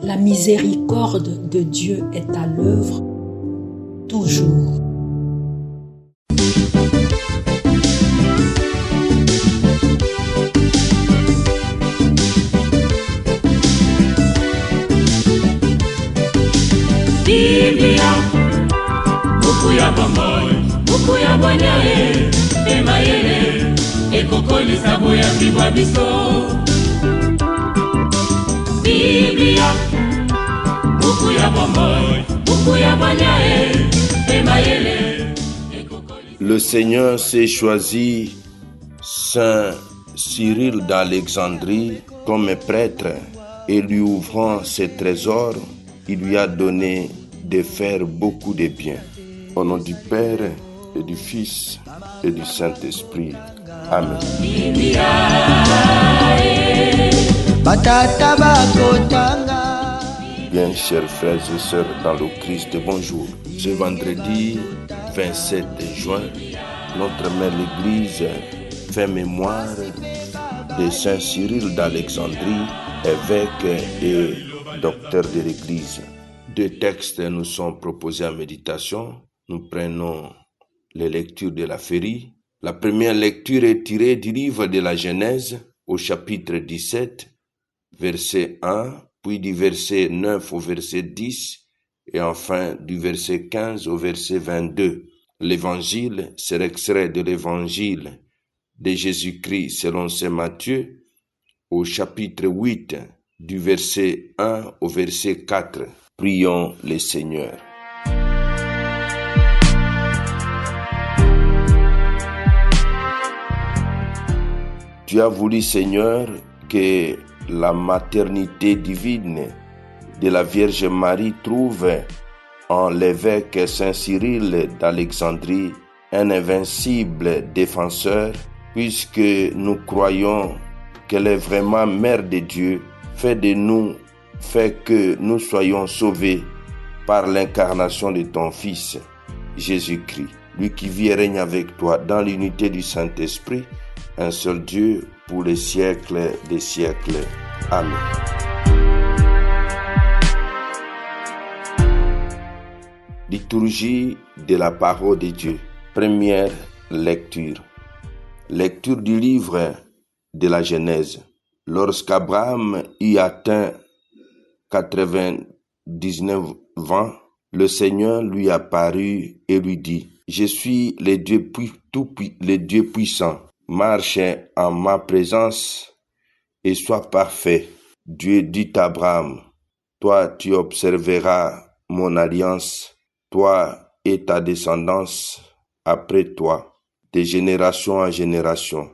La miséricorde de Dieu est à l'œuvre toujours. Biblia, buku ya bomoi, buku ya bonyae, emayele, ekokolisa boya bibwa biso. Biblia, buku ya bomoi, buku ya bonyae, emayele, ekokolisa. Le Seigneur s'est choisi Saint Cyril d'Alexandrie comme prêtre et lui ouvrant ses trésors, il lui a donné de faire beaucoup de bien. Au nom du Père et du Fils et du Saint-Esprit. Amen. Bien, chers frères et sœurs dans le Christ, bonjour. Ce vendredi 27 juin, notre mère l'Église fait mémoire de Saint Cyril d'Alexandrie, évêque et docteur de l'Église. Deux textes nous sont proposés en méditation. Nous prenons les lectures de la Férie. La première lecture est tirée du livre de la Genèse au chapitre 17, verset 1, puis du verset 9 au verset 10 et enfin du verset 15 au verset 22. L'évangile, c'est l'extrait de l'évangile de Jésus-Christ selon saint Matthieu au chapitre 8, du verset 1 au verset 4. Prions le Seigneur. Tu as voulu, Seigneur, que la maternité divine de la Vierge Marie trouve en l'évêque Saint Cyril d'Alexandrie un invincible défenseur, puisque nous croyons qu'elle est vraiment Mère de Dieu. Fais que nous soyons sauvés par l'incarnation de ton Fils, Jésus-Christ, lui qui vit et règne avec toi dans l'unité du Saint-Esprit, un seul Dieu pour les siècles des siècles. Amen. Liturgie de la parole de Dieu. Première lecture. Lecture du livre de la Genèse. Lorsqu'Abraham y atteint 99 ans, le Seigneur lui apparut et lui dit: Je suis le Dieu puissant. Marche en ma présence et sois parfait. Dieu dit à Abraham: Toi, tu observeras mon alliance, toi et ta descendance après toi, de génération en génération.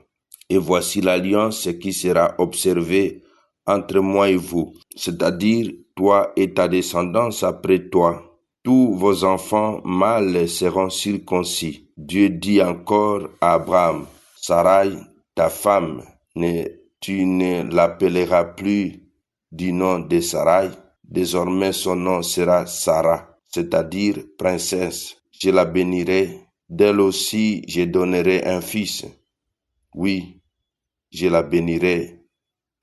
Et voici l'alliance qui sera observée entre moi et vous, c'est-à-dire toi et ta descendance après toi. Tous vos enfants mâles seront circoncis. Dieu dit encore à Abraham: Sarai, ta femme, tu ne l'appelleras plus du nom de Sarai. Désormais son nom sera Sarah, c'est-à-dire princesse. Je la bénirai, d'elle aussi je donnerai un fils. Oui, je la bénirai.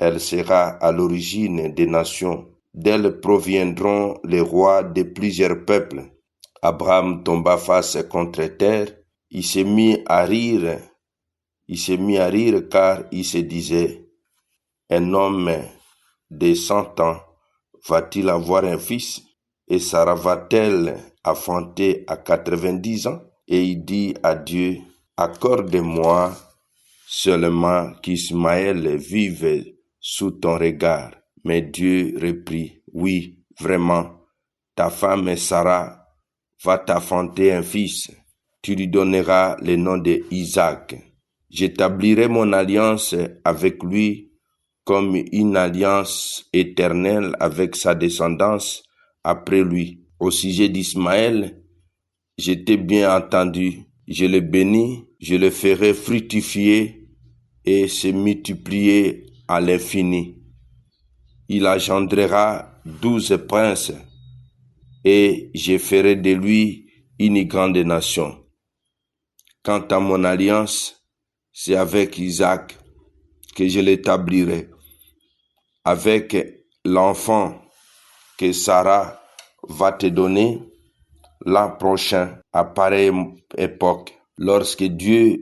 Elle sera à l'origine des nations. D'elle proviendront les rois de plusieurs peuples. Abraham tomba face contre terre. Il s'est mis à rire car il se disait: un homme de 100 ans va-t-il avoir un fils? Et Sarah va-t-elle enfanter à 90 ans? Et il dit à Dieu: accorde-moi seulement qu'Ismaël vive sous ton regard. Mais Dieu reprit: oui, vraiment, ta femme Sarah va t'enfanter un fils. Tu lui donneras le nom de Isaac. J'établirai mon alliance avec lui comme une alliance éternelle avec sa descendance après lui. Au sujet d'Ismaël, je t'ai bien entendu. Je le bénis, je le ferai fructifier et se multiplier à l'infini. Il engendrera 12 princes et je ferai de lui une grande nation. Quant à mon alliance, c'est avec Isaac que je l'établirai. Avec l'enfant que Sarah va te donner l'an prochain, à pareille époque. Lorsque Dieu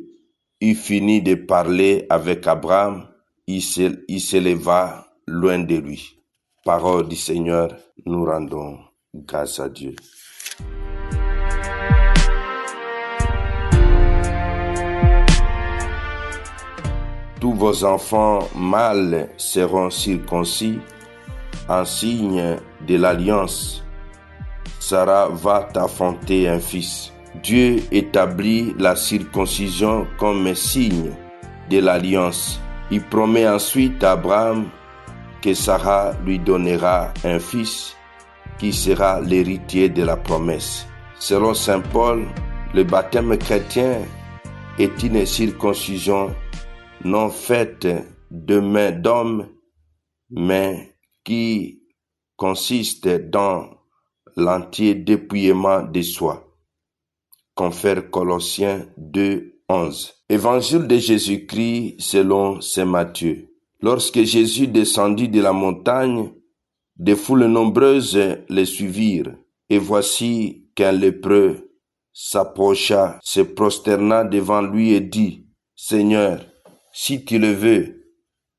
eut fini de parler avec Abraham, il s'éleva loin de lui. Parole du Seigneur, nous rendons grâce à Dieu. Tous vos enfants mâles seront circoncis en signe de l'alliance. Sarah va t'enfanter un fils. Dieu établit la circoncision comme signe de l'alliance. Il promet ensuite à Abraham que Sarah lui donnera un fils qui sera l'héritier de la promesse. Selon saint Paul, le baptême chrétien est une circoncision non faite de main d'homme, mais qui consiste dans l'entier dépouillement de soi. Confère Colossiens 2:11. Évangile de Jésus-Christ selon saint Matthieu. Lorsque Jésus descendit de la montagne, des foules nombreuses le suivirent. Et voici qu'un lépreux s'approcha, se prosterna devant lui et dit, « Seigneur, si tu le veux,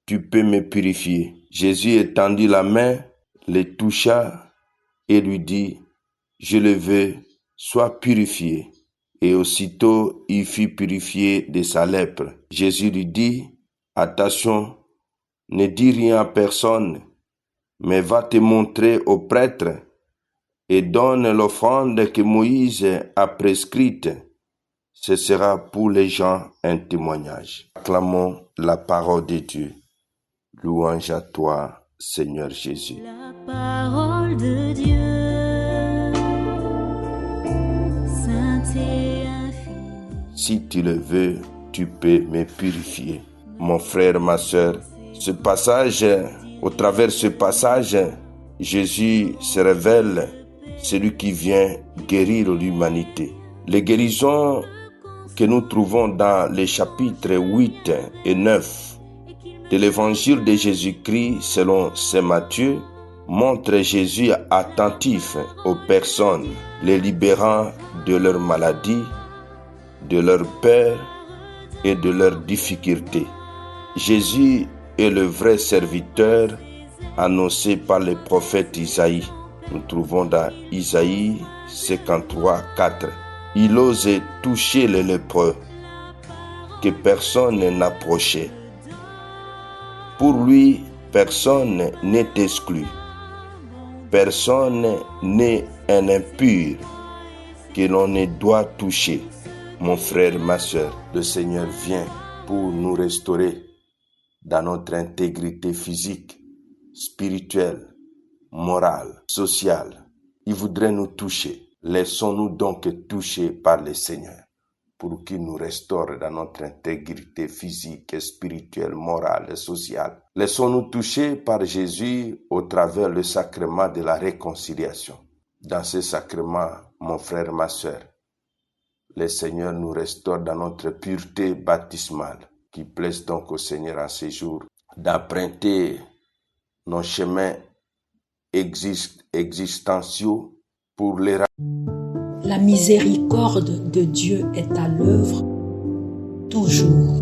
tu peux me purifier. » Jésus étendit la main, le toucha et lui dit, « Je le veux, sois purifié. » Et aussitôt il fut purifié de sa lèpre. Jésus lui dit, « Attention, ne dis rien à personne, mais va te montrer au prêtre et donne l'offrande que Moïse a prescrite. Ce sera pour les gens un témoignage. » Acclamons la parole de Dieu. Louange à toi, Seigneur Jésus. La parole de Dieu, sainte et infinie. Si tu le veux, tu peux me purifier. Mon frère, ma sœur, au travers ce passage, Jésus se révèle celui qui vient guérir l'humanité. Les guérisons que nous trouvons dans les chapitres 8 et 9 de l'évangile de Jésus-Christ selon saint Matthieu montrent Jésus attentif aux personnes, les libérant de leurs maladies, de leurs peurs et de leurs difficultés. Jésus est le vrai serviteur annoncé par le prophète Isaïe. Nous trouvons dans Isaïe 53:4. Il osait toucher les lépreux, que personne n'approchait. Pour lui, personne n'est exclu. Personne n'est un impur que l'on ne doit toucher. Mon frère, ma sœur, le Seigneur vient pour nous restaurer dans notre intégrité physique, spirituelle, morale, sociale. Il voudrait nous toucher. Laissons-nous donc toucher par le Seigneur pour qu'il nous restaure dans notre intégrité physique, spirituelle, morale et sociale. Laissons-nous toucher par Jésus au travers le sacrement de la réconciliation. Dans ce sacrement, mon frère, ma sœur, le Seigneur nous restaure dans notre pureté baptismale. Qu'il plaise donc au Seigneur en ces jours d'emprunter nos chemins existentiaux pour les... La miséricorde de Dieu est à l'œuvre toujours.